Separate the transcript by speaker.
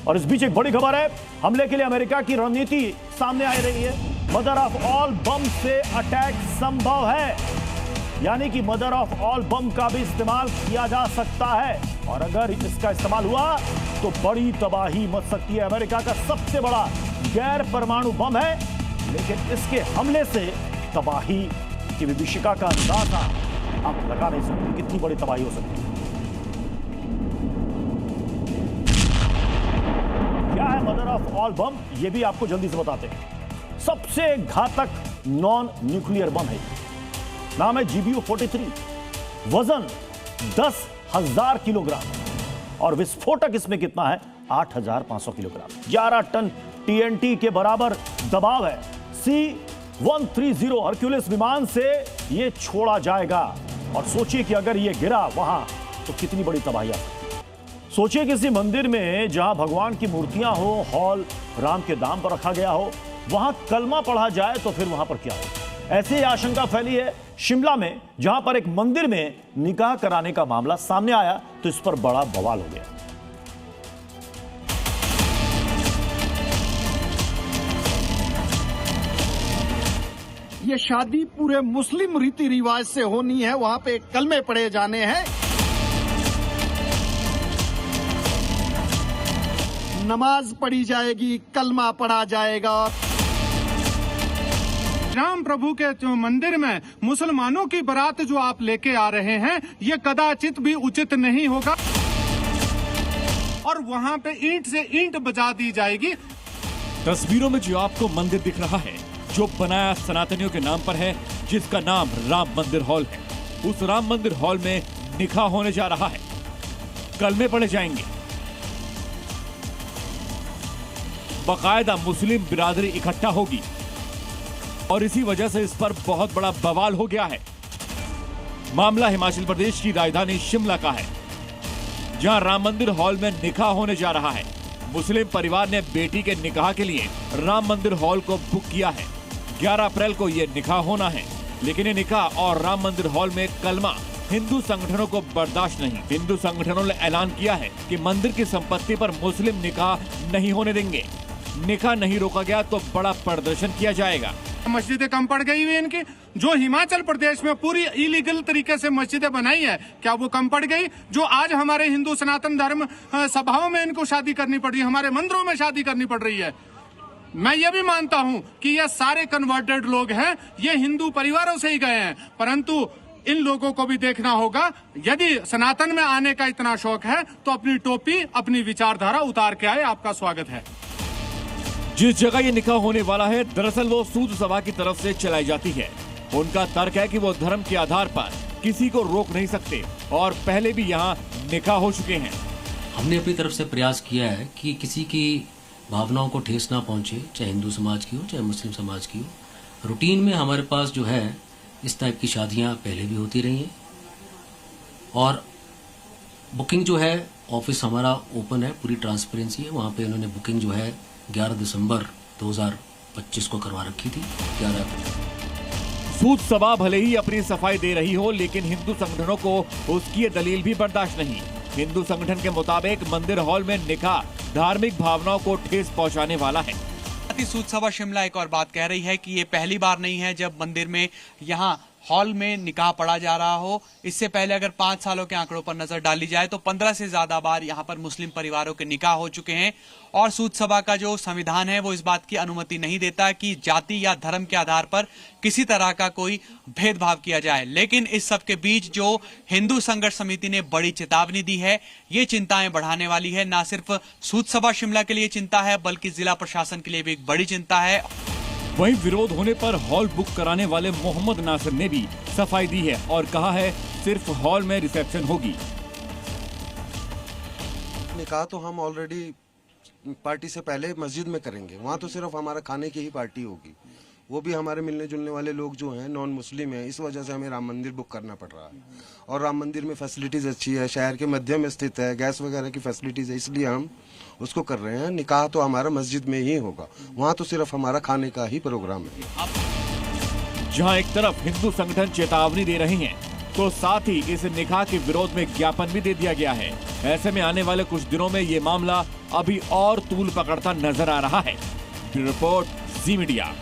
Speaker 1: और इस बीच एक बड़ी खबर है, हमले के लिए अमेरिका की रणनीति सामने आ रही है। मदर ऑफ ऑल बम से अटैक संभव है, यानी कि मदर ऑफ ऑल बम का भी इस्तेमाल किया जा सकता है, और अगर इसका इस्तेमाल हुआ तो बड़ी तबाही मच सकती है। अमेरिका का सबसे बड़ा गैर परमाणु बम है, लेकिन इसके हमले से तबाही की विभीषिका का अंदाजा आप लगा नहीं सकते, कितनी बड़ी तबाही हो सकती है। क्या है मदर ऑफ ऑल बम, यह भी आपको जल्दी से बताते हैं। सबसे घातक नॉन न्यूक्लियर बम है, नाम है GBU-43, वजन 10,000 किलोग्राम और विस्फोटक इसमें कितना है 8,500 किलोग्राम। 11 टन TNT के बराबर दबाव है। C-130 हरक्यूलिस विमान से यह छोड़ा जाएगा, और सोचिए कि अगर यह गिरा वहां तो कितनी बड़ी तबाही आ सकती है। सोचिए किसी मंदिर में जहां भगवान की मूर्तियां हो, हॉल राम के दाम पर रखा गया हो, वहां कलमा पढ़ा जाए तो फिर वहां पर क्या हो। ऐसी ही आशंका फैली है शिमला में, जहां पर एक मंदिर में निकाह कराने का मामला सामने आया तो इस पर बड़ा बवाल हो गया।
Speaker 2: ये शादी पूरे मुस्लिम रीति रिवाज से होनी है, वहां पे कलमे पढ़े जाने हैं, नमाज पढ़ी जाएगी, कलमा पढ़ा जाएगा।
Speaker 3: राम प्रभु के जो मंदिर में मुसलमानों की बारात जो आप लेके आ रहे हैं, ये कदाचित भी उचित नहीं होगा, और वहाँ पे ईंट से ईंट बजा दी जाएगी।
Speaker 4: तस्वीरों में जो आपको मंदिर दिख रहा है, जो बनाया सनातनियों के नाम पर है, जिसका नाम राम मंदिर हॉल है, उस राम मंदिर हॉल में निकाह होने जा रहा है, कलमे पढ़े जाएंगे, बाकायदा मुस्लिम बिरादरी इकट्ठा होगी, और इसी वजह से इस पर बहुत बड़ा बवाल हो गया है। मामला हिमाचल प्रदेश की राजधानी शिमला का है, जहां राम मंदिर हॉल में निकाह होने जा रहा है। मुस्लिम परिवार ने बेटी के निकाह के लिए राम मंदिर हॉल को बुक किया है। 11 अप्रैल को यह निकाह होना है, लेकिन ये निकाह और राम मंदिर हॉल में कलमा हिंदू संगठनों को बर्दाश्त नहीं। हिंदू संगठनों ने ऐलान किया है कि मंदिर की संपत्ति पर मुस्लिम निकाह नहीं होने देंगे। निकाह नहीं रोका गया तो बड़ा प्रदर्शन किया जाएगा।
Speaker 3: मस्जिदें कम पड़ गई हुई इनकी, जो हिमाचल प्रदेश में पूरी इलीगल तरीके से मस्जिदें बनाई है, क्या वो कम पड़ गई? जो आज हमारे हिंदू सनातन धर्म सभाओं में इनको शादी करनी पड़ रही है, हमारे मंदिरों में शादी करनी पड़ रही है। मैं ये भी मानता हूँ कि ये सारे कन्वर्टेड लोग हैं, ये हिंदू परिवारों से ही गए हैं, परंतु इन लोगों को भी देखना होगा। यदि सनातन में आने का इतना शौक है तो अपनी टोपी, अपनी विचारधारा उतार के आए। आपका स्वागत है।
Speaker 4: जिस जगह ये निकाह होने वाला है, दरअसल वो सूद सभा की तरफ से चलाई जाती है। उनका तर्क है कि वो धर्म के आधार पर किसी को रोक नहीं सकते, और पहले भी यहाँ निकाह हो चुके हैं।
Speaker 5: हमने अपनी तरफ से प्रयास किया है कि किसी की भावनाओं को ठेस ना पहुंचे, चाहे हिंदू समाज की हो चाहे मुस्लिम समाज की हो। रूटीन में हमारे पास जो है इस टाइप की शादियां पहले भी होती रही हैं, और बुकिंग जो है, ऑफिस हमारा ओपन है, पूरी ट्रांसपेरेंसी है। वहाँ पे उन्होंने बुकिंग जो है 11 दिसंबर 2025 को करवा रखी थी। 11
Speaker 4: सूद सभा भले ही अपनी सफाई दे रही हो, लेकिन हिंदू संगठनों को उसकी ये दलील भी बर्दाश्त नहीं। हिंदू संगठन के मुताबिक मंदिर हॉल में निकाह धार्मिक भावनाओं को ठेस पहुंचाने वाला है।
Speaker 6: सूद सभा शिमला एक और बात कह रही है कि ये पहली बार नहीं है जब मंदिर में यहाँ हॉल में निकाह पढ़ा जा रहा हो। इससे पहले अगर 5 सालों के आंकड़ों पर नजर डाली जाए तो 15 से ज्यादा बार यहाँ पर मुस्लिम परिवारों के निकाह हो चुके हैं, और सूद सभा का जो संविधान है वो इस बात की अनुमति नहीं देता कि जाति या धर्म के आधार पर किसी तरह का कोई भेदभाव किया जाए। लेकिन इस सब के बीच जो हिंदू संघर्ष समिति ने बड़ी चेतावनी दी है, ये चिंताएं बढ़ाने वाली है। न सिर्फ सूद सभा शिमला के लिए चिंता है, बल्कि जिला प्रशासन के लिए भी एक बड़ी चिंता है।
Speaker 4: वहीं विरोध होने पर हॉल बुक कराने वाले मोहम्मद नासिर ने भी सफाई दी है और कहा है सिर्फ हॉल में रिसेप्शन होगी।
Speaker 7: निकाह तो हम ऑलरेडी पार्टी से पहले मस्जिद में करेंगे, वहाँ तो सिर्फ हमारा खाने की ही पार्टी होगी। वो भी हमारे मिलने जुलने वाले लोग जो हैं नॉन मुस्लिम हैं, इस वजह से हमें राम मंदिर बुक करना पड़ रहा है। और राम मंदिर में फैसिलिटीज़ अच्छी है, शहर के मध्य में स्थित है, गैस वगैरह की फैसिलिटीज़ है, इसलिए हम उसको कर रहे हैं। निकाह तो हमारा मस्जिद में ही होगा, वहाँ तो सिर्फ हमारा खाने का ही प्रोग्राम है।
Speaker 4: जहाँ एक तरफ हिंदू संगठन चेतावनी दे रहे हैं, तो साथ ही इस निकाह के विरोध में ज्ञापन भी दे दिया गया है। ऐसे में आने वाले कुछ दिनों में ये मामला अभी और तूल पकड़ता नजर आ रहा है। रिपोर्ट जी मीडिया।